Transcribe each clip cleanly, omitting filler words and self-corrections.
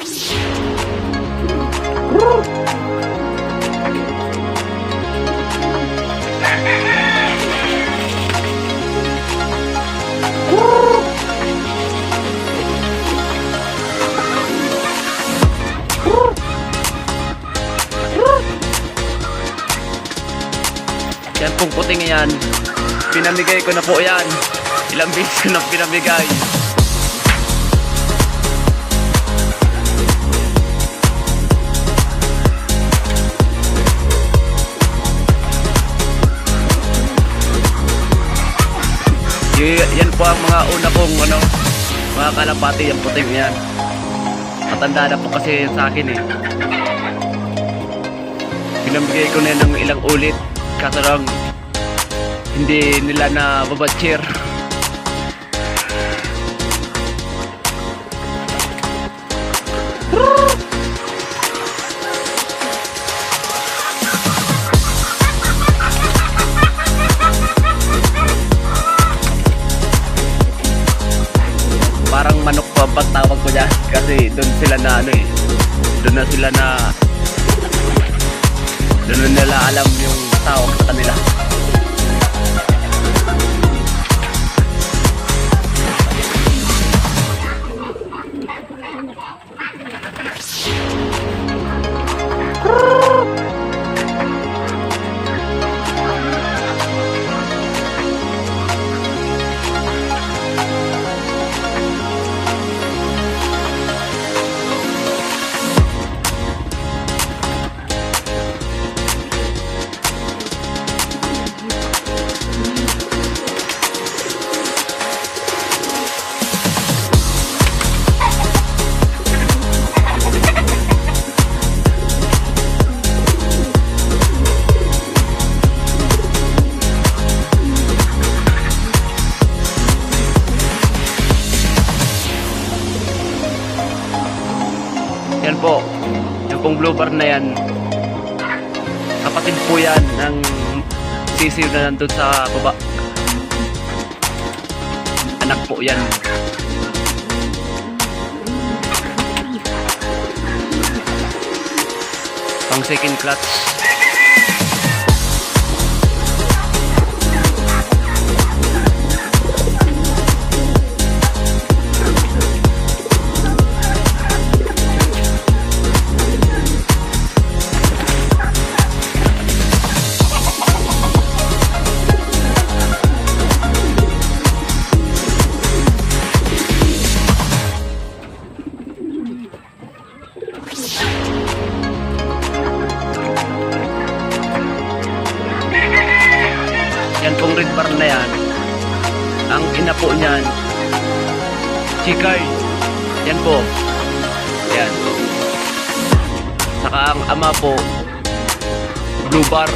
Yan pong puting yan, pinamigay ko na po yan. Ilang beses ko na pinamigay. Yan po ang mga una kong mga kalapati, yung puting yan. Matanda na po kasi yan sa akin eh. Pinamigay ko na yan ng ilang ulit. Kaso lang, hindi nila na babatcher. Parang manok pa ang tawag ko dyan. Kasi doon sila na doon na sila na doon na nila alam yung tawag sa kanila. Yan po, yung pong blue bar na yan, kapatid po yan ng sisiw na nandun sa baba. Anak po yan. Pang second clutch. Yan pong red bar na yan, ang ina po niyan, chikay. Yan po. Yan. Saka ang ama po, blue bar.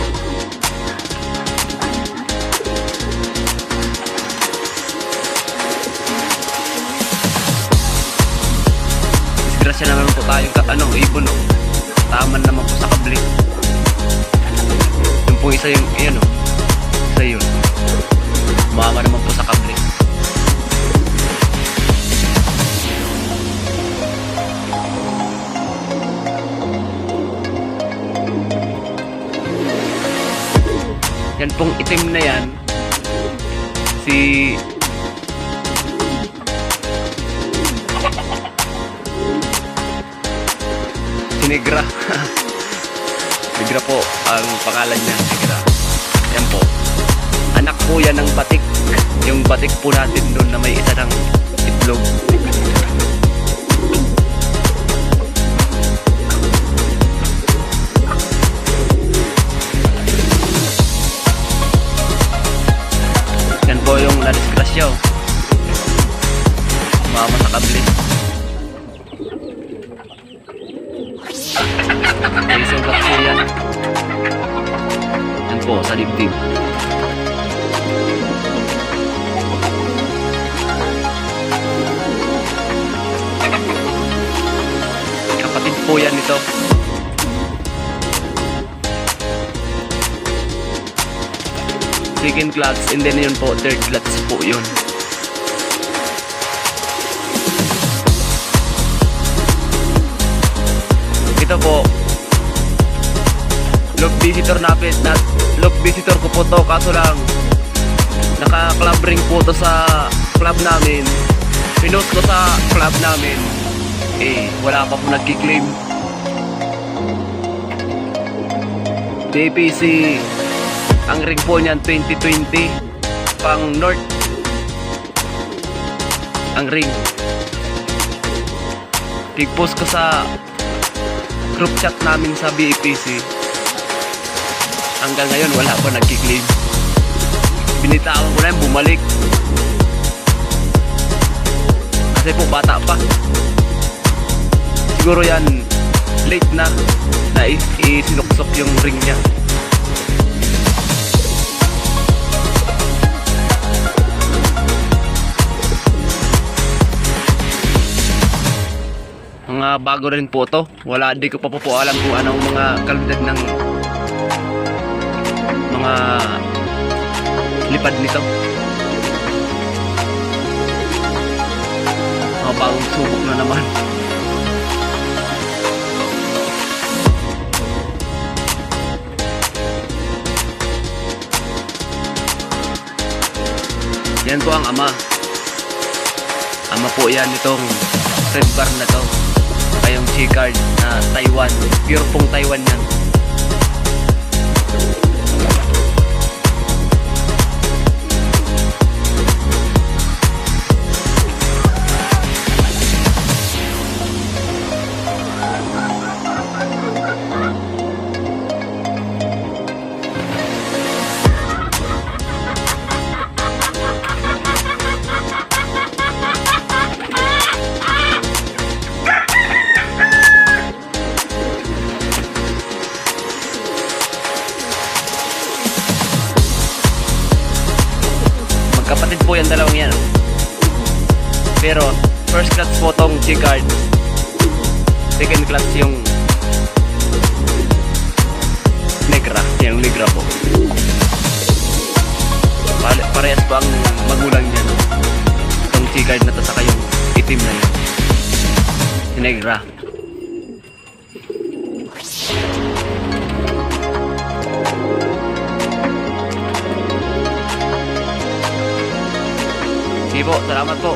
Disgrasya naman po tayo ibon o. Taman naman po sa kabli. Yung po isa yung, ayan o. Isa yun. Mama naman po sa kabli. Yan pong itim na yan, si Negra. Negra po ang pangalan niya, Negra. Yan po. Anak po yan ng batik. Yung batik po natin doon na may isa ng itlog. Yan po yung na-disgrasya. Mama sa kabli. May sugat po yan. Yan po sa dibdib. Kapatid po yan ito. Second clutch and then yun po third clutch po yun. Ito po, look visitor ko po to, kaso lang naka-club ring po to sa club namin. Pinost ko sa club namin, wala pa po nagki-claim. DPC, ang ring po niyan 2020 pang north ang ring. Pig-post ko sa group chat namin sa BAPC. Hanggang ngayon wala pa nagki-claim. Binitawan ko na yan, bumalik. Kasi po bata pa. Siguro yan late na isinuksok yung ring niya. Mga bago rin po to. Di ko pa po alam kung anong mga kalidad ng mga lipad nito. Mga bagong subok na naman. Yan po ang ama. Ama po yan itong red bar na to. Kayong G-card na Taiwan. Pure pong Taiwan yan. Kapatid po yung dalawang yan. Pero first class po tong G-card, second class yung negra. Yung negra po. Parehas po ang magulang niya, no? Itong G-card na to saka yung itim na yun, si negra. Sige po, salamat po.